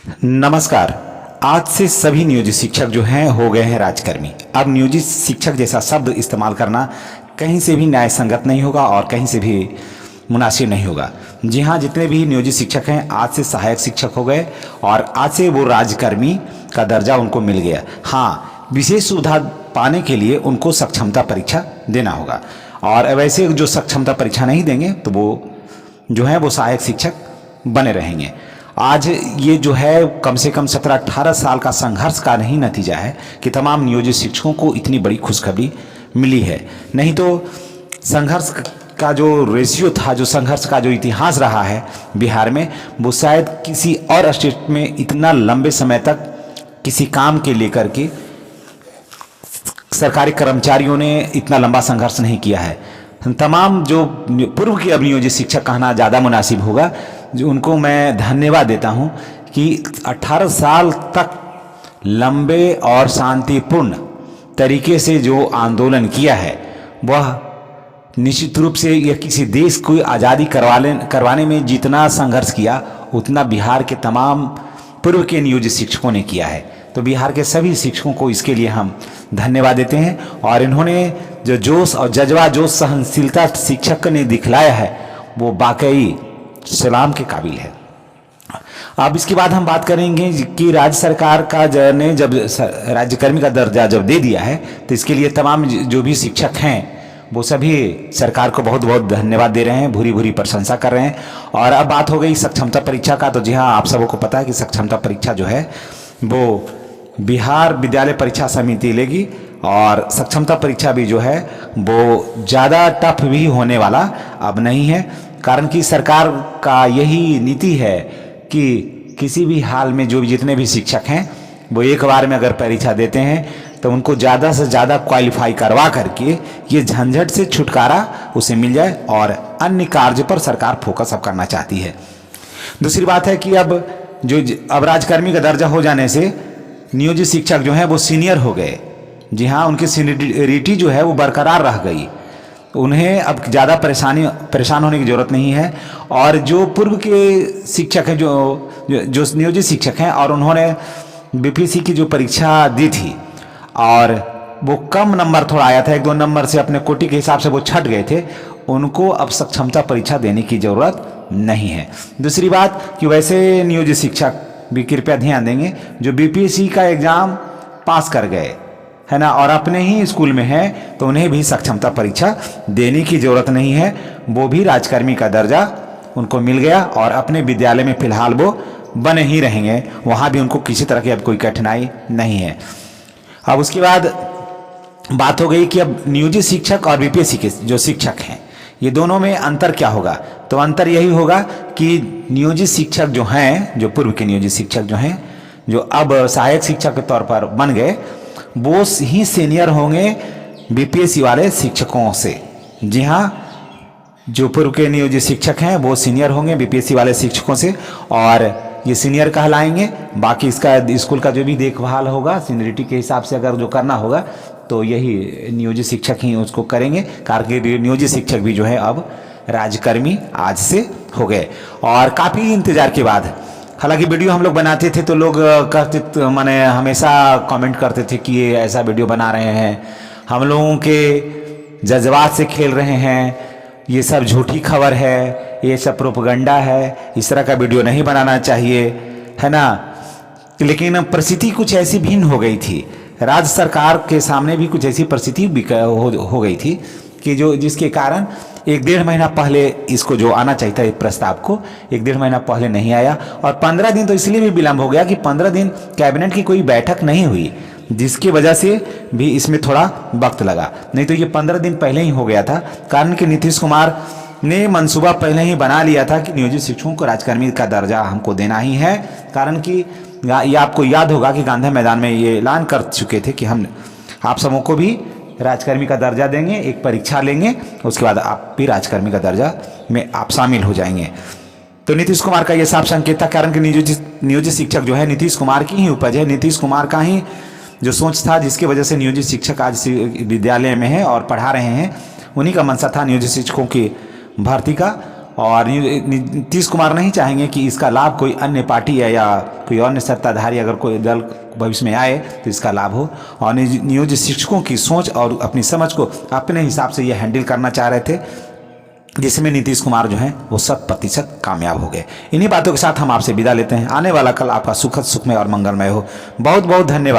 नमस्कार। आज से सभी नियोजित शिक्षक जो हैं हो गए हैं राजकर्मी। अब नियोजित शिक्षक जैसा शब्द इस्तेमाल करना कहीं से भी न्याय संगत नहीं होगा और कहीं से भी मुनासिब नहीं होगा। जी हाँ, जितने भी नियोजित शिक्षक हैं आज से सहायक शिक्षक हो गए और आज से वो राजकर्मी का दर्जा उनको मिल गया। हाँ, विशेष सुविधा पाने के लिए उनको सक्षमता परीक्षा देना होगा और वैसे जो सक्षमता परीक्षा नहीं देंगे तो वो जो है वो सहायक शिक्षक बने रहेंगे। आज ये जो है कम से कम 17-18 साल का संघर्ष का नहीं नतीजा है कि तमाम नियोजित शिक्षकों को इतनी बड़ी खुशखबरी मिली है। नहीं तो संघर्ष का जो रेशियो था, जो संघर्ष का जो इतिहास रहा है बिहार में, वो शायद किसी और स्टेट में इतना लंबे समय तक किसी काम के लेकर के सरकारी कर्मचारियों ने इतना लंबा संघर्ष नहीं किया है। तमाम जो पूर्व के अब नियोजित शिक्षक कहना ज़्यादा मुनासिब होगा, जो उनको मैं धन्यवाद देता हूं कि 18 साल तक लंबे और शांतिपूर्ण तरीके से जो आंदोलन किया है वह निश्चित रूप से यह किसी देश को आज़ादी करवाने में जितना संघर्ष किया उतना बिहार के तमाम पूर्व के नियोजित शिक्षकों ने किया है। तो बिहार के सभी शिक्षकों को इसके लिए हम धन्यवाद देते हैं और इन्होंने जो जोश और जज्बा, जो सहनशीलता शिक्षक ने दिखलाया है वो वाकई सलाम के काबिल है। अब इसके बाद हम बात करेंगे कि राज्य सरकार का ने जब राज्यकर्मी का दर्जा जब दे दिया है तो इसके लिए तमाम जो भी शिक्षक हैं वो सभी सरकार को बहुत बहुत धन्यवाद दे रहे हैं, भूरी भूरी प्रशंसा कर रहे हैं। और अब बात हो गई सक्षमता परीक्षा का, तो जी हाँ, आप सबों को पता है कि सक्षमता परीक्षा जो है वो बिहार विद्यालय परीक्षा समिति लेगी और सक्षमता परीक्षा भी जो है वो ज़्यादा टफ भी होने वाला अब नहीं है। कारण कि सरकार का यही नीति है कि किसी भी हाल में जो जितने भी शिक्षक हैं वो एक बार में अगर परीक्षा देते हैं तो उनको ज़्यादा से ज़्यादा क्वालिफाई करवा करके ये झंझट से छुटकारा उसे मिल जाए और अन्य कार्य पर सरकार फोकस अब करना चाहती है। दूसरी बात है कि अब राजकर्मी का दर्जा हो जाने से नियोजित शिक्षक जो हैं वो सीनियर हो गए। जी हाँ, उनकी सीनियरिटी जो है वो बरकरार रह गई, उन्हें अब ज़्यादा परेशान होने की ज़रूरत नहीं है। और जो पूर्व के शिक्षक हैं, जो नियोजित शिक्षक हैं और उन्होंने बीपीएससी की जो परीक्षा दी थी और वो कम नंबर थोड़ा आया था, 1-2 नंबर से अपने कोटि के हिसाब से वो छट गए थे, उनको अब सक्षमता परीक्षा देने की ज़रूरत नहीं है। दूसरी बात कि वैसे नियोजित शिक्षक भी कृपया ध्यान देंगे जो बीपीएससी का एग्ज़ाम पास कर गए है ना और अपने ही स्कूल में है तो उन्हें भी सक्षमता परीक्षा देने की ज़रूरत नहीं है। वो भी राजकर्मी का दर्जा उनको मिल गया और अपने विद्यालय में फिलहाल वो बने ही रहेंगे, वहाँ भी उनको किसी तरह की अब कोई कठिनाई नहीं है। अब उसके बाद बात हो गई कि अब नियोजित शिक्षक और बीपीएससी के जो शिक्षक हैं ये दोनों में अंतर क्या होगा। तो अंतर यही होगा कि नियोजित शिक्षक जो हैं, जो पूर्व के नियोजित शिक्षक जो हैं, जो अब सहायक शिक्षक के तौर पर बन गए, वो ही सीनियर होंगे बीपीएससी वाले शिक्षकों से। जी हाँ, जो पूर्व के नियोजित शिक्षक हैं वो सीनियर होंगे बीपीएससी वाले शिक्षकों से और ये सीनियर कहलाएंगे। बाकी इसका स्कूल का जो भी देखभाल होगा सीनियरिटी के हिसाब से अगर जो करना होगा तो यही नियोजित शिक्षक ही उसको करेंगे। कारण कि नियोजित शिक्षक भी जो है अब राजकर्मी आज से हो गए और काफ़ी इंतजार के बाद। हालांकि वीडियो हम लोग बनाते थे तो लोग कहते, माने हमेशा कमेंट करते थे कि ये ऐसा वीडियो बना रहे हैं, हम लोगों के जज्बात से खेल रहे हैं, ये सब झूठी खबर है, ये सब प्रोपेगेंडा है, इस तरह का वीडियो नहीं बनाना चाहिए, है ना। लेकिन परिस्थिति कुछ ऐसी भिन्न हो गई थी, राज्य सरकार के सामने भी कुछ ऐसी परिस्थिति हो गई थी कि जिसके कारण 1-1.5 महीना पहले इसको जो आना चाहिए था प्रस्ताव को 1-1.5 महीना पहले नहीं आया और 15 दिन तो इसलिए भी विलंब हो गया कि 15 दिन कैबिनेट की कोई बैठक नहीं हुई, जिसकी वजह से भी इसमें थोड़ा वक्त लगा। नहीं तो ये 15 दिन पहले ही हो गया था। कारण कि नीतीश कुमार ने मंसूबा पहले ही बना लिया था कि नियोजित शिक्षकों को राजकर्मी का दर्जा हमको देना ही है। कारण कि ये आपको याद होगा कि गांधी मैदान में ये ऐलान कर चुके थे कि हम आप सबों को भी राजकर्मी का दर्जा देंगे, एक परीक्षा लेंगे, उसके बाद आप भी राजकर्मी का दर्जा में आप शामिल हो जाएंगे। तो नीतीश कुमार का ये साफ संकेत था। कारण कि नियोजित शिक्षक जो है नीतीश कुमार की ही उपज है, नीतीश कुमार का ही जो सोच था जिसकी वजह से नियोजित शिक्षक आज विद्यालय में है और पढ़ा रहे हैं, उन्हीं का मंशा था नियोजित शिक्षकों की भर्ती का। और नीतीश कुमार नहीं चाहेंगे कि इसका लाभ कोई अन्य पार्टी है या कोई अन्य सत्ताधारी अगर कोई दल भविष्य में आए तो इसका लाभ हो। और नियोजित शिक्षकों की सोच और अपनी समझ को अपने हिसाब से ये हैंडल करना चाह रहे थे, जिसमें नीतीश कुमार जो हैं वो 100% कामयाब हो गए। इन्हीं बातों के साथ हम आपसे विदा लेते हैं। आने वाला कल आपका सुखद, सुखमय और मंगलमय हो। बहुत बहुत धन्यवाद।